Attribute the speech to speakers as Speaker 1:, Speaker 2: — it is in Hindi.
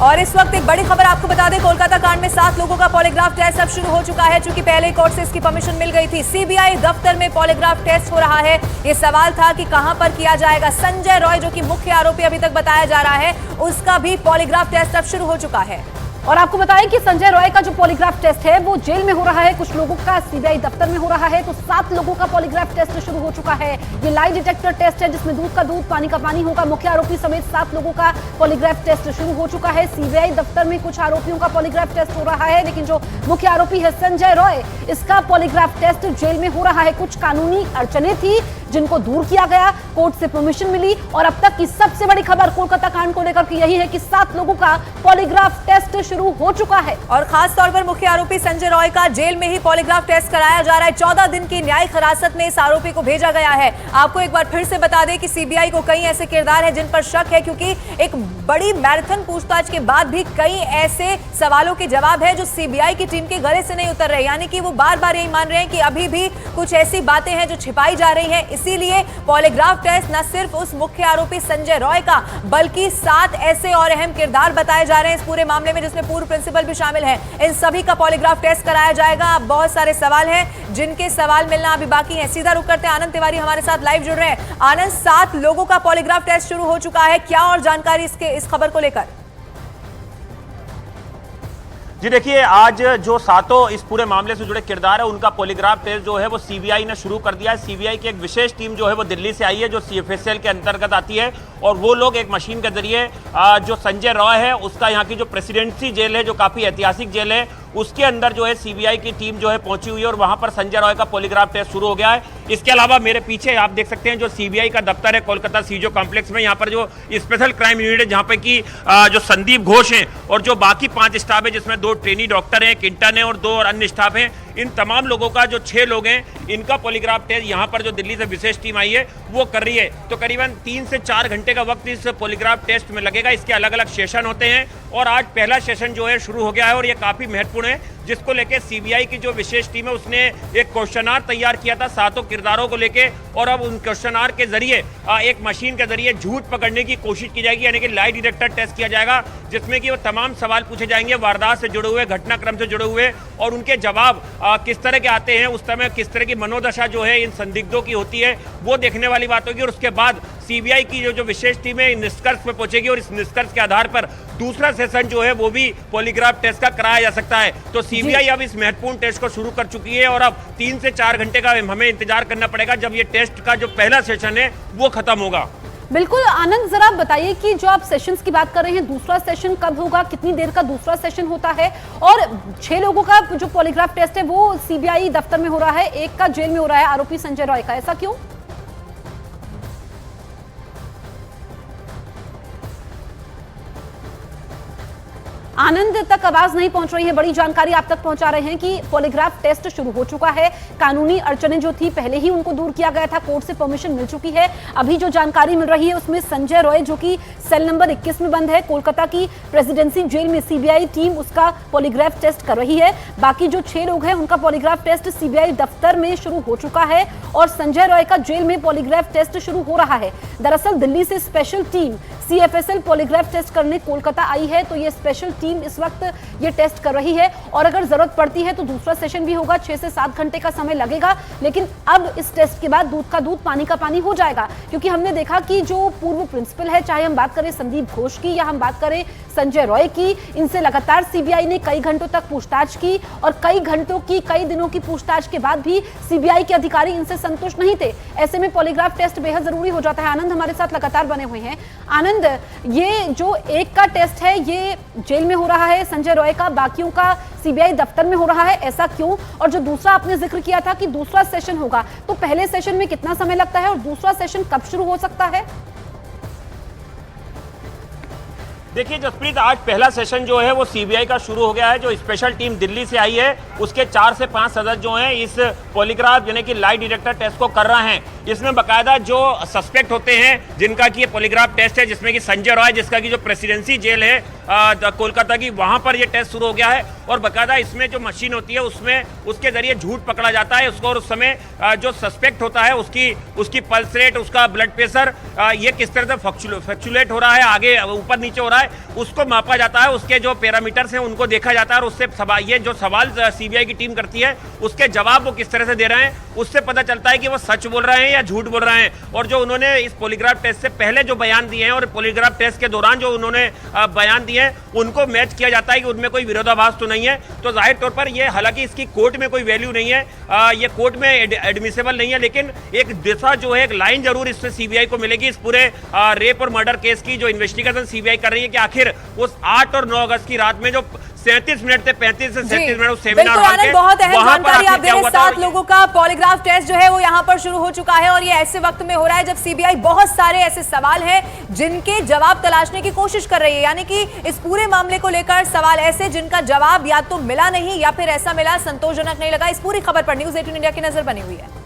Speaker 1: और इस वक्त एक बड़ी खबर आपको बता दें, कोलकाता कांड में 7 लोगों का पॉलीग्राफ टेस्ट अब शुरू हो चुका है। चूंकि पहले कोर्ट से इसकी परमिशन मिल गई थी। सीबीआई दफ्तर में पॉलीग्राफ टेस्ट हो रहा है। ये सवाल था कि कहां पर किया जाएगा। संजय रॉय जो कि मुख्य आरोपी अभी तक बताया जा रहा है, उसका भी पॉलीग्राफ टेस्ट अब शुरू हो चुका है।
Speaker 2: और आपको बताएं कि संजय रॉय का जो पॉलीग्राफ टेस्ट है वो जेल में हो रहा है, कुछ लोगों का सीबीआई दफ्तर में हो रहा है। तो 7 लोगों का पॉलीग्राफ टेस्ट शुरू हो चुका है। ये लाई डिटेक्टर टेस्ट है जिसमें दूध का दूध पानी का पानी होगा। मुख्य आरोपी समेत 7 लोगों का पॉलीग्राफ टेस्ट शुरू हो चुका है। सीबीआई दफ्तर में कुछ आरोपियों का पॉलीग्राफ टेस्ट हो रहा है, लेकिन जो मुख्य आरोपी है संजय रॉय, इसका पॉलीग्राफ टेस्ट जेल में हो रहा है। कुछ कानूनी अड़चने थी जिनको दूर किया गया, कोर्ट से परमिशन मिली। और अब तक की सबसे बड़ी खबर कोलकाता कांड को लेकर यही है कि 7 लोगों का पॉलीग्राफ टेस्ट शुरू हो चुका है।
Speaker 1: और खास तौर पर मुख्य आरोपी संजय रॉय का जेल में ही पॉलीग्राफ टेस्ट कराया जा रहा है। 14 दिन की न्यायिक हिरासत में इस आरोपी को भेजा गया है। आपको एक बार फिर से बता दें कि सीबीआई को कई ऐसे किरदार हैं जिन पर शक है, क्योंकि एक बड़ी मैराथन पूछताछ के बाद भी कई ऐसे सवालों के जवाब है जो सीबीआई की टीम के गले से नहीं उतर रहे। यानी कि वो बार बार यही मान रहे हैं कि अभी भी कुछ ऐसी बातें हैं जो छिपाई जा रही हैं। इसीलिए पॉलीग्राफ टेस्ट न सिर्फ उस मुख्य आरोपी संजय रॉय का, बल्कि 7 ऐसे और अहम किरदार बताए जा रहे हैं इस पूरे मामले में, जिसमें पूर्व प्रिंसिपल भी शामिल है। इन सभी का पॉलीग्राफ टेस्ट कराया जाएगा। अब बहुत सारे सवाल हैं जिनके सवाल मिलना अभी बाकी है। सीधा रुक करते हैं, आनंद तिवारी हमारे साथ लाइव जुड़ रहे हैं। आनंद, 7 लोगों का पॉलीग्राफ टेस्ट शुरू हो चुका है, क्या और जानकारी इस खबर को लेकर?
Speaker 3: जी देखिए, आज जो 7 इस पूरे मामले से जुड़े किरदार है उनका पॉलीग्राफ टेस्ट जो है वो सीबीआई ने शुरू कर दिया है। सीबीआई की एक विशेष टीम जो है वो दिल्ली से आई है, जो सीएफएसएल के अंतर्गत आती है। और वो लोग एक मशीन के जरिए जो संजय रॉय है उसका, यहाँ की जो प्रेसिडेंसी जेल है जो काफी ऐतिहासिक जेल है, उसके अंदर जो है सीबीआई की टीम जो है पहुंची हुई है और वहां पर संजय रॉय का पॉलीग्राफ टेस्ट शुरू हो गया है। इसके अलावा मेरे पीछे आप देख सकते हैं जो सीबीआई का दफ्तर है कोलकाता सीजो कॉम्प्लेक्स में, यहाँ पर जो स्पेशल क्राइम यूनिट है जहाँ पे की जो संदीप घोष हैं और जो बाकी 5 स्टाफ है, जिसमें 2 ट्रेनी डॉक्टर हैं, एक इंटर्न है और 2 और अन्य स्टाफ हैं, इन तमाम लोगों का जो 6 लोग हैं, इनका पॉलीग्राफ टेस्ट यहाँ पर जो दिल्ली से विशेष टीम आई है वो कर रही है। तो करीबन 3 से 4 घंटे का वक्त इस पॉलीग्राफ टेस्ट में लगेगा। इसके अलग अलग सेशन होते हैं और आज पहला सेशन जो है शुरू हो गया है और ये काफी महत्वपूर्ण है, जिसको लेके सीबीआई की जो विशेष टीम है उसने एक क्वेश्चनार तैयार किया था 7 किरदारों को लेके। और अब उन क्वेश्चनार के जरिए एक मशीन के जरिए झूठ पकड़ने की कोशिश की जाएगी, यानी कि लाई डिटेक्टर टेस्ट किया जाएगा, जिसमें कि वो तमाम सवाल पूछे जाएंगे वारदात से जुड़े हुए, घटनाक्रम से जुड़े हुए, और उनके जवाब किस तरह के आते हैं, उस समय किस तरह की मनोदशा जो है इन संदिग्धों की होती है, वो देखने वाली बात होगी। और उसके बाद सीबीआई की जो विशेष टीम है निष्कर्ष पे पहुंचेगी और इस निष्कर्ष के आधार पर दूसरा सेशन जो है वो भी पॉलीग्राफ टेस्ट का कराया जा सकता है। तो सीबीआई अब इस महत्वपूर्ण टेस्ट को शुरू कर चुकी है और अब 3 से 4 घंटे का हमें इंतजार करना पड़ेगा जब ये टेस्ट का जो पहला सेशन है वो खत्म होगा।
Speaker 2: बिल्कुल आनंद, जरा बताइए कि जो आप सेशंस की बात कर रहे हैं, दूसरा सेशन कब होगा, कितनी देर का दूसरा सेशन होता है? और 6 लोगों का जो पॉलीग्राफ टेस्ट है वो सीबीआई दफ्तर में हो रहा है, एक का जेल में हो रहा है, आरोपी संजय रॉय का, ऐसा क्यों? आनंद तक आवाज नहीं पहुंच रही है। बड़ी जानकारी आप तक पहुंचा रहे हैं कि पॉलीग्राफ टेस्ट शुरू हो चुका है। कानूनी अड़चनें जो थी पहले ही उनको दूर किया गया था, कोर्ट से परमिशन मिल चुकी है। अभी जो जानकारी मिल रही है उसमें संजय रॉय जो कि सेल नंबर 21 में बंद है, कोलकाता की प्रेसिडेंसी जेल में सीबीआई टीम उसका पॉलीग्राफ टेस्ट कर रही है। बाकी जो 6 लोग हैं उनका पॉलीग्राफ टेस्ट सीबीआई दफ्तर में शुरू हो चुका है और संजय रॉय का जेल में पॉलीग्राफ टेस्ट शुरू हो रहा है। दरअसल दिल्ली से special team CFSL polygraph test करने कोलकाता आई है, तो ये स्पेशल टीम इस वक्त ये टेस्ट कर रही है और अगर जरूरत पड़ती है तो दूसरा सेशन भी होगा। 6 से 7 घंटे का समय लगेगा, लेकिन अब इस टेस्ट के बाद दूध का दूध पानी का पानी हो जाएगा। क्योंकि हमने देखा कि जो पूर्व प्रिंसिपल है, चाहे हम बात करें संदीप घोष की या हम बात करें संजय रॉय की, इनसे लगातार सीबीआई ने कई घंटों तक पूछताछ की और कई घंटों की, कई दिनों की पूछताछ के बाद भी सीबीआई के अधिकारी इनसे संतुष्ट नहीं थे। ऐसे में पॉलीग्राफ टेस्ट बेहद जरूरी हो जाता है। आनंद हमारे साथ लगातार बने हुए हैं। आनंद, ये जो एक का टेस्ट है ये जेल में हो रहा है संजय रॉय का, बाकियों का सीबीआई दफ्तर में हो रहा है, ऐसा क्यों? और जो दूसरा आपने जिक्र किया था कि दूसरा सेशन होगा, तो पहले सेशन में कितना समय लगता है और दूसरा सेशन कब शुरू हो सकता है?
Speaker 3: देखिए जसप्रीत, आज पहला सेशन जो है वो सीबीआई का शुरू हो गया है। जो स्पेशल टीम दिल्ली से आई है उसके 4 से 5 सदस्य जो हैं इस पॉलीग्राफ यानी कि लाई डिटेक्टर टेस्ट को कर रहे हैं। इसमें बाकायदा जो सस्पेक्ट होते हैं जिनका कि ये पॉलीग्राफ टेस्ट है, जिसमें कि संजय रॉय जिसका कि जो प्रेसिडेंसी जेल है कोलकाता की, वहां पर ये टेस्ट शुरू हो गया है। और बकायदा इसमें जो मशीन होती है उसमें उसके जरिए झूठ पकड़ा जाता है उसको, और उस समय जो सस्पेक्ट होता है उसकी पल्स रेट, उसका ब्लड प्रेशर, ये किस तरह से फ्लक्चुएट हो रहा है, आगे ऊपर नीचे हो रहा है, उसको मापा जाता है। उसके जो पैरामीटर्स हैं उनको देखा जाता है, और उससे ये जो सवाल सीबीआई की टीम करती है उसके जवाब वो किस तरह से दे रहे हैं, उससे पता चलता है कि वो सच बोल रहे हैं या झूठ बोल रहे हैं। और जो उन्होंने इस पॉलीग्राफ टेस्ट से पहले जो बयान दिए हैं और पॉलीग्राफ टेस्ट के दौरान जो उन्होंने बयान दिए हैं उनको मैच किया जाता है कि उनमें कोई विरोधाभास तो नहीं है। तो जाहिर तौर पर ये, हालांकि इसकी कोर्ट में कोई वैल्यू नहीं है, ये कोर्ट में एडमिसेबल नहीं है, लेकिन एक दिशा जो है, एक लाइन जरूर इससे सीबीआई को मिलेगी इस पूरे रेप और मर्डर केस की जो इन्वेस्टिगेशन सीबीआई कर रही है कि आखिर उस 8 और 9 अगस्त की रात में जो 37 मिनट से 35 से 37 मिनट सेमिनार
Speaker 1: हॉल के, बहुत अहम जानकारी आप दे रहे हैं। 7 लोगों का पॉलीग्राफ टेस्ट जो है वो यहाँ पर शुरू हो चुका है, और ये ऐसे वक्त में हो रहा है जब सीबीआई बहुत सारे ऐसे सवाल हैं जिनके जवाब तलाशने की कोशिश कर रही है। यानी कि इस पूरे मामले को लेकर सवाल ऐसे जिनका जवाब या तो मिला नहीं या फिर ऐसा मिला संतोषजनक नहीं लगा। इस पूरी खबर पर न्यूज़ 18 इंडिया की नजर बनी हुई है।